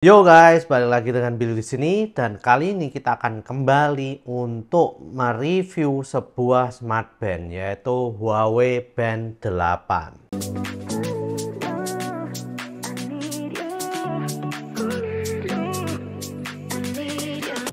Yo guys, balik lagi dengan Bill di sini dan kali ini kita akan kembali untuk mereview sebuah smartband yaitu Huawei Band 8.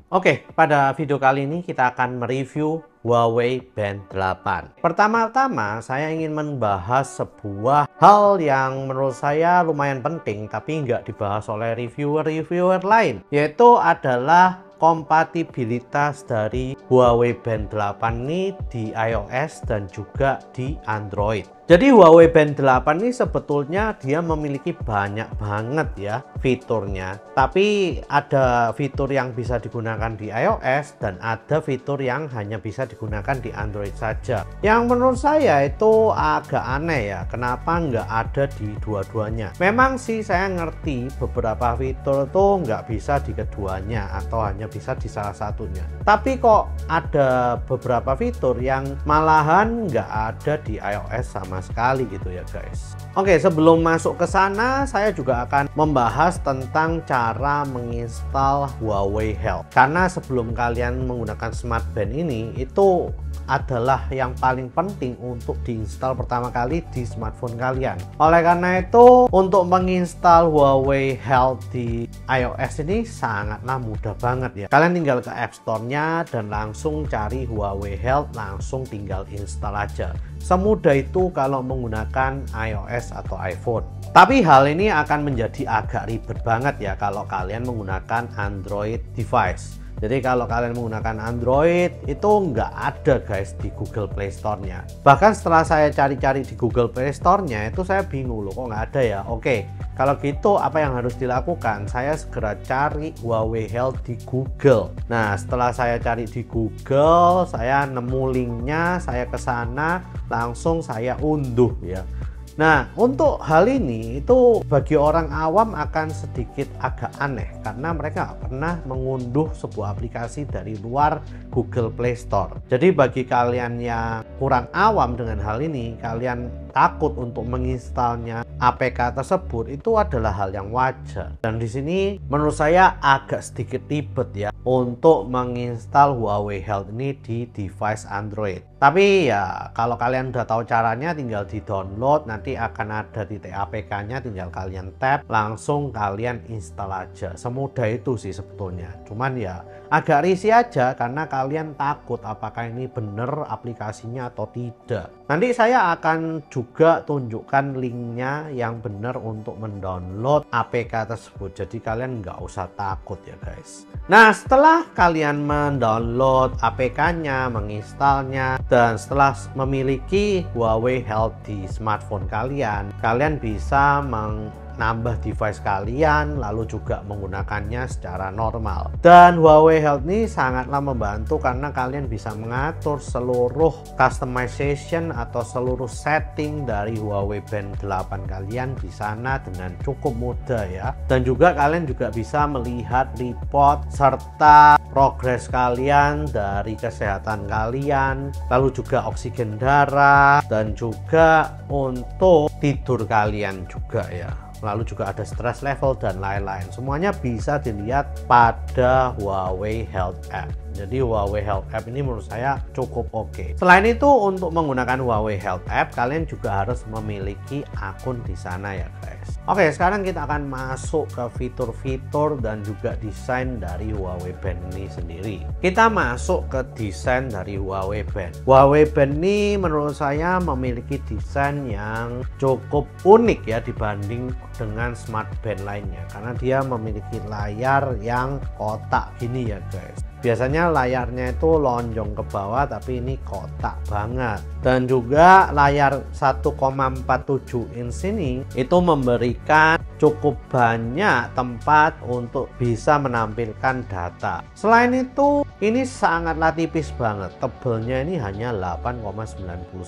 Oke, pada video kali ini kita akan mereview Huawei Band 8. Pertama-tama saya ingin membahas sebuah hal yang menurut saya lumayan penting tapi nggak dibahas oleh reviewer-reviewer lain, yaitu adalah kompatibilitas dari Huawei Band 8 ini di iOS dan juga di Android. Jadi Huawei Band 8 ini sebetulnya dia memiliki banyak banget ya fiturnya. Tapi ada fitur yang bisa digunakan di iOS dan ada fitur yang hanya bisa digunakan di Android saja. Yang menurut saya itu agak aneh ya, kenapa nggak ada di dua-duanya. Memang sih saya ngerti beberapa fitur tuh nggak bisa di keduanya atau hanya bisa di salah satunya. Tapi kok ada beberapa fitur yang malahan nggak ada di iOS sama sekali gitu ya guys. Oke, sebelum masuk ke sana saya juga akan membahas tentang cara menginstal Huawei Health. Karena sebelum kalian menggunakan smartband ini itu adalah yang paling penting untuk diinstal pertama kali di smartphone kalian. Oleh karena itu untuk menginstal Huawei Health di iOS ini sangatlah mudah banget ya. Kalian tinggal ke App Store-nya dan langsung cari Huawei Health, langsung tinggal install aja. Semudah itu kalau menggunakan iOS atau iPhone. Tapi hal ini akan menjadi agak ribet banget ya kalau kalian menggunakan Android device. Jadi kalau kalian menggunakan Android itu nggak ada guys di Google Play Store-nya. Bahkan setelah saya cari-cari di Google Play Store-nya itu saya bingung loh, kok nggak ada ya. Oke, kalau gitu apa yang harus dilakukan? Saya segera cari Huawei Health di Google. Nah, setelah saya cari di Google, saya nemu linknya, saya ke sana, langsung saya unduh ya. Nah, untuk hal ini itu bagi orang awam akan sedikit agak aneh karena mereka nggak pernah mengunduh sebuah aplikasi dari luar Google Play Store. Jadi bagi kalian yang kurang awam dengan hal ini, kalian takut untuk menginstalnya APK tersebut itu adalah hal yang wajar. Dan di sini menurut saya agak sedikit ribet ya untuk menginstal Huawei Health ini di device Android. Tapi ya kalau kalian udah tahu caranya tinggal di-download, nanti akan ada titik APK-nya, tinggal kalian tap, langsung kalian install aja. Semudah itu sih sebetulnya. Cuman ya agak risih aja karena kalian takut apakah ini bener aplikasinya atau tidak. Nanti saya akan juga tunjukkan linknya yang benar untuk mendownload APK tersebut. Jadi kalian nggak usah takut ya guys. Nah, setelah kalian mendownload APK-nya, menginstalnya, dan setelah memiliki Huawei Health di smartphone kalian, kalian bisa menambah device kalian lalu juga menggunakannya secara normal. Dan Huawei Health ini sangatlah membantu karena kalian bisa mengatur seluruh customization atau seluruh setting dari Huawei Band 8 kalian di sana dengan cukup mudah ya. Dan juga kalian juga bisa melihat report serta progres kalian dari kesehatan kalian, lalu juga oksigen darah dan juga untuk tidur kalian juga ya. Lalu juga ada stress level dan lain-lain. Semuanya bisa dilihat pada Huawei Health App. Jadi Huawei Health App ini menurut saya cukup oke. Selain itu untuk menggunakan Huawei Health App kalian juga harus memiliki akun di sana ya guys. Oke, sekarang kita akan masuk ke fitur-fitur dan juga desain dari Huawei Band ini sendiri. Kita masuk ke desain dari Huawei Band. Huawei Band ini menurut saya memiliki desain yang cukup unik ya dibanding dengan smartband lainnya karena dia memiliki layar yang kotak gini ya guys. Biasanya layarnya itu lonjong ke bawah tapi ini kotak banget. Dan juga layar 1,47 inch ini itu memberikan cukup banyak tempat untuk bisa menampilkan data. Selain itu ini sangatlah tipis banget. Tebelnya ini hanya 8,99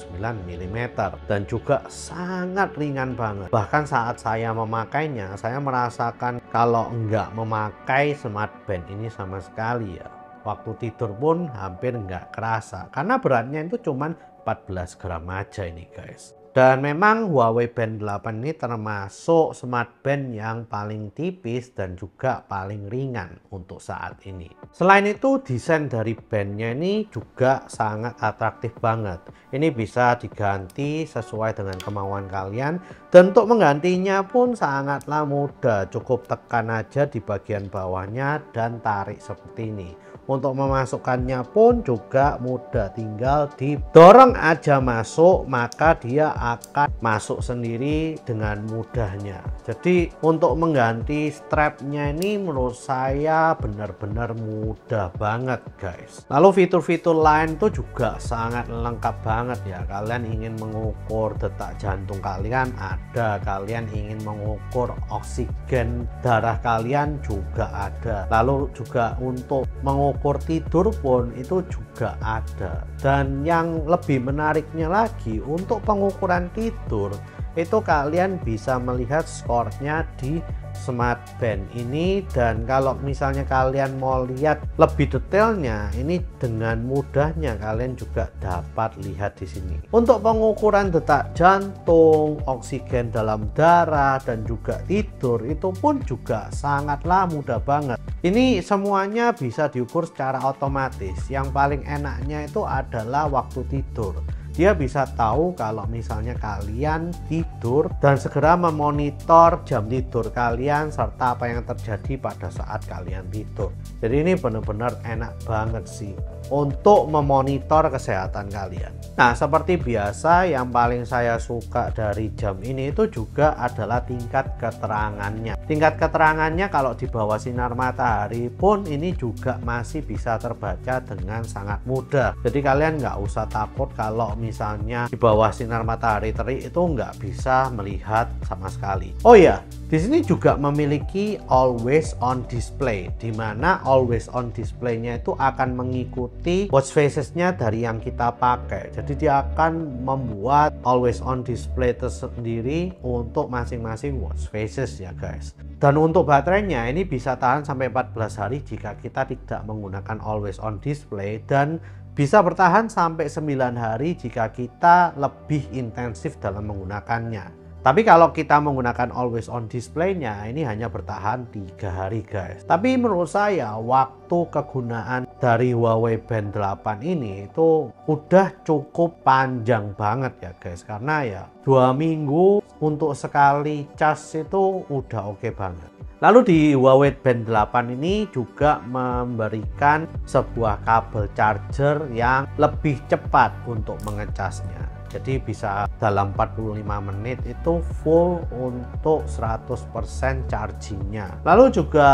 mm dan juga sangat ringan banget. Bahkan saat saya memakainya saya merasakan kalau nggak memakai smartband ini sama sekali ya. Waktu tidur pun hampir nggak kerasa karena beratnya itu cuman 14 gram aja ini guys. Dan memang Huawei Band 8 ini termasuk smartband yang paling tipis dan juga paling ringan untuk saat ini. Selain itu, desain dari bandnya ini juga sangat atraktif banget. Ini bisa diganti sesuai dengan kemauan kalian, dan untuk menggantinya pun sangatlah mudah. Cukup tekan aja di bagian bawahnya dan tarik seperti ini. Untuk memasukkannya pun juga mudah, tinggal didorong aja masuk, maka dia akan masuk sendiri dengan mudahnya. Jadi untuk mengganti strapnya ini menurut saya benar-benar mudah banget guys. Lalu fitur-fitur lain tuh juga sangat lengkap banget ya. Kalian ingin mengukur detak jantung kalian ada, kalian ingin mengukur oksigen darah kalian juga ada, lalu juga untuk mengukur tidur pun itu juga ada. Dan yang lebih menariknya lagi, untuk pengukuran tidur itu kalian bisa melihat skornya di smartband ini. Dan kalau misalnya kalian mau lihat lebih detailnya, ini dengan mudahnya kalian juga dapat lihat di sini. Untuk pengukuran detak jantung, oksigen dalam darah, dan juga tidur itu pun juga sangatlah mudah banget. Ini semuanya bisa diukur secara otomatis. Yang paling enaknya itu adalah waktu tidur. Dia bisa tahu kalau misalnya kalian tidur dan segera memonitor jam tidur kalian serta apa yang terjadi pada saat kalian tidur. Jadi ini benar-benar enak banget sih untuk memonitor kesehatan kalian. Nah, seperti biasa yang paling saya suka dari jam ini itu juga adalah tingkat keterangannya. Tingkat keterangannya kalau di bawah sinar matahari pun ini juga masih bisa terbaca dengan sangat mudah. Jadi kalian nggak usah takut kalau misalnya di bawah sinar matahari terik itu nggak bisa melihat sama sekali. Oh ya, di sini juga memiliki always on display, di mana always on display-nya itu akan mengikuti watch faces-nya dari yang kita pakai. Jadi dia akan membuat always on display tersendiri untuk masing-masing watch faces ya guys. Dan untuk baterainya ini bisa tahan sampai 14 hari jika kita tidak menggunakan always on display, dan bisa bertahan sampai 9 hari jika kita lebih intensif dalam menggunakannya. Tapi kalau kita menggunakan always on display-nya ini hanya bertahan 3 hari guys. Tapi menurut saya waktu kegunaan dari Huawei Band 8 ini itu udah cukup panjang banget ya guys. Karena ya 2 minggu untuk sekali cas itu udah oke banget. Lalu di Huawei Band 8 ini juga memberikan sebuah kabel charger yang lebih cepat untuk mengecasnya. Jadi bisa dalam 45 menit itu full untuk 100% chargingnya. Lalu juga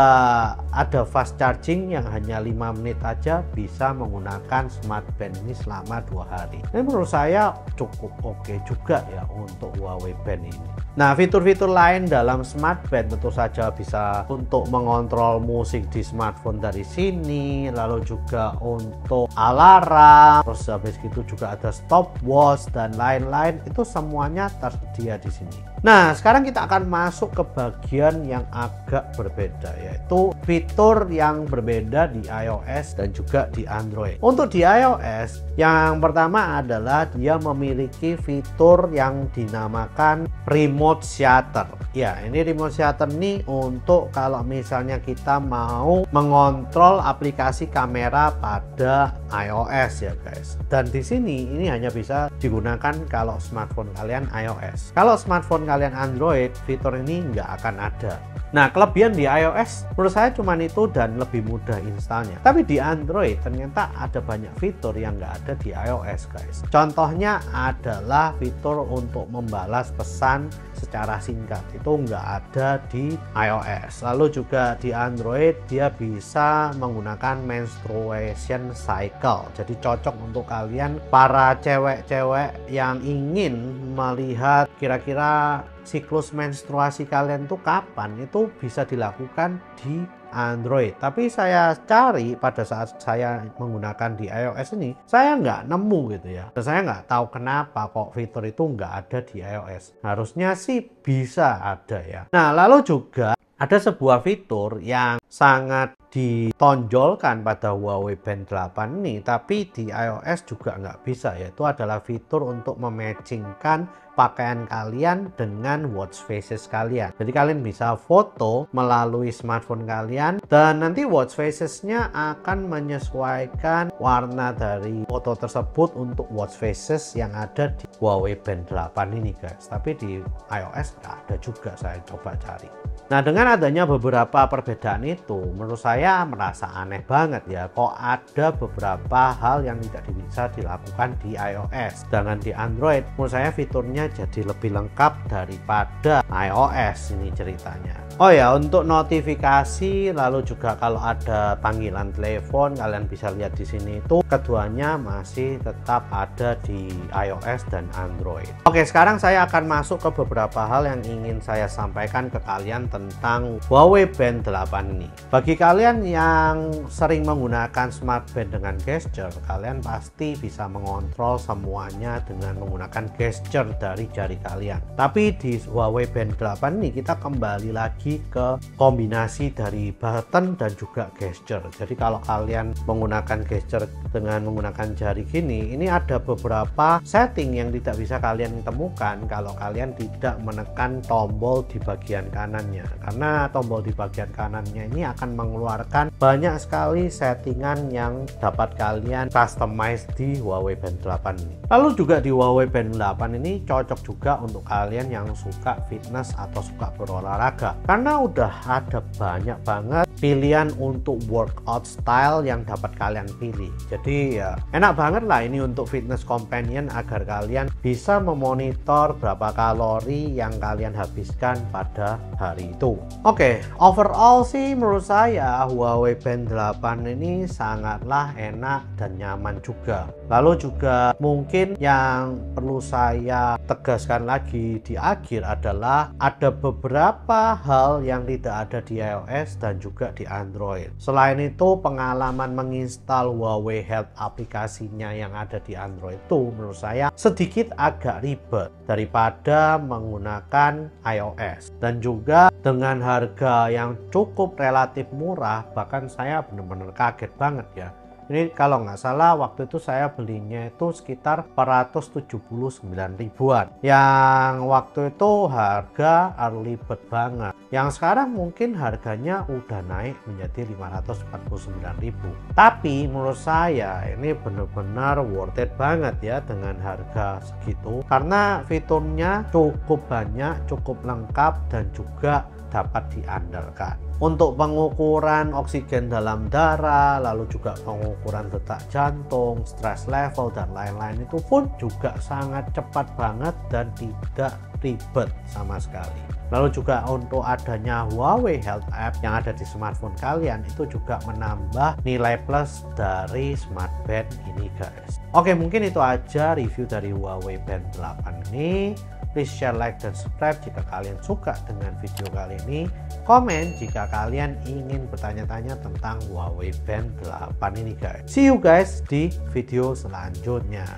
ada fast charging yang hanya 5 menit aja bisa menggunakan smartband ini selama 2 hari. Ini menurut saya cukup oke juga ya untuk Huawei Band ini. Nah, fitur-fitur lain dalam smartband tentu saja bisa untuk mengontrol musik di smartphone dari sini, lalu juga untuk alarm, terus habis itu juga ada stopwatch dan lain-lain, itu semuanya tersedia di sini. Nah, sekarang kita akan masuk ke bagian yang agak berbeda, yaitu fitur yang berbeda di iOS dan juga di Android. Untuk di iOS, yang pertama adalah dia memiliki fitur yang dinamakan remote shutter. Ya, ini remote shutter ini untuk kalau misalnya kita mau mengontrol aplikasi kamera pada iOS ya guys. Dan di sini ini hanya bisa digunakan kalau smartphone kalian iOS. Kalau smartphone kalian Android, fitur ini nggak akan ada. Nah, kelebihan di iOS menurut saya cuma itu dan lebih mudah installnya. Tapi di Android ternyata ada banyak fitur yang nggak ada di iOS guys. Contohnya adalah fitur untuk membalas pesan secara singkat, itu nggak ada di iOS. Lalu juga di Android dia bisa menggunakan menstruation cycle. Jadi cocok untuk kalian para cewek-cewek yang ingin melihat kira-kira siklus menstruasi kalian tuh kapan, itu bisa dilakukan di Android. Tapi saya cari pada saat saya menggunakan di iOS ini, saya nggak nemu gitu ya. Dan saya nggak tahu kenapa kok fitur itu nggak ada di iOS. Harusnya sih bisa ada ya. Nah, lalu juga ada sebuah fitur yang sangat ditonjolkan pada Huawei Band 8 ini, tapi di iOS juga nggak bisa, yaitu adalah fitur untuk mematchingkan pakaian kalian dengan watch faces kalian. Jadi kalian bisa foto melalui smartphone kalian dan nanti watch facesnya akan menyesuaikan warna dari foto tersebut untuk watch faces yang ada di Huawei Band 8 ini guys. Tapi di iOS nggak ada juga, saya coba cari. Nah, dengan adanya beberapa perbedaan itu, menurut saya merasa aneh banget ya, kok ada beberapa hal yang tidak bisa dilakukan di iOS. Sedangkan di Android, menurut saya fiturnya jadi lebih lengkap daripada iOS ini ceritanya. Oh ya, untuk notifikasi, lalu juga kalau ada panggilan telepon, kalian bisa lihat di sini itu keduanya masih tetap ada di iOS dan Android. Oke, sekarang saya akan masuk ke beberapa hal yang ingin saya sampaikan ke kalian tentang Huawei Band 8 ini. Bagi kalian yang sering menggunakan smart band dengan gesture, kalian pasti bisa mengontrol semuanya dengan menggunakan gesture dari jari kalian. Tapi di Huawei Band 8 ini kita kembali lagi ke kombinasi dari button dan juga gesture. Jadi kalau kalian menggunakan gesture dengan menggunakan jari gini, ini ada beberapa setting yang tidak bisa kalian temukan kalau kalian tidak menekan tombol di bagian kanannya. Karena tombol di bagian kanannya ini akan mengeluarkan banyak sekali settingan yang dapat kalian customize di Huawei Band 8 ini. Lalu juga di Huawei Band 8 ini cocok juga untuk kalian yang suka fitness atau suka berolahraga. Karena udah ada banyak banget pilihan untuk workout style yang dapat kalian pilih. Jadi ya enak banget lah ini untuk fitness companion agar kalian bisa memonitor berapa kalori yang kalian habiskan pada hari itu. Oke, overall sih menurut saya Huawei Band 8 ini sangatlah enak dan nyaman juga. Lalu juga mungkin yang perlu saya tegaskan lagi di akhir adalah ada beberapa hal yang tidak ada di iOS dan juga di Android. Selain itu, pengalaman menginstal Huawei Health aplikasinya yang ada di Android itu menurut saya sedikit agak ribet daripada menggunakan iOS. Dan juga dengan harga yang cukup relatif murah, bahkan saya benar-benar kaget banget ya. Ini kalau nggak salah waktu itu saya belinya itu sekitar 479 ribuan. Yang waktu itu harga early bird banget. Yang sekarang mungkin harganya udah naik menjadi 549 ribu. Tapi menurut saya ini benar-benar worth it banget ya dengan harga segitu. Karena fiturnya cukup banyak, cukup lengkap dan juga dapat diandalkan. Untuk pengukuran oksigen dalam darah, lalu juga pengukuran detak jantung, stress level, dan lain-lain itu pun juga sangat cepat banget dan tidak ribet sama sekali. Lalu juga untuk adanya Huawei Health App yang ada di smartphone kalian itu juga menambah nilai plus dari smart band ini guys. Oke, mungkin itu aja review dari Huawei Band 8 ini. Please share, like, dan subscribe jika kalian suka dengan video kali ini. Komen jika kalian ingin bertanya-tanya tentang Huawei Band 8 ini guys. See you guys di video selanjutnya.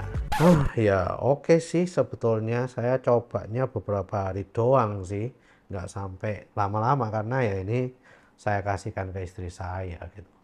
Ya oke sih, sebetulnya saya cobanya beberapa hari doang sih. Nggak sampai lama-lama karena ya ini saya kasihkan ke istri saya gitu.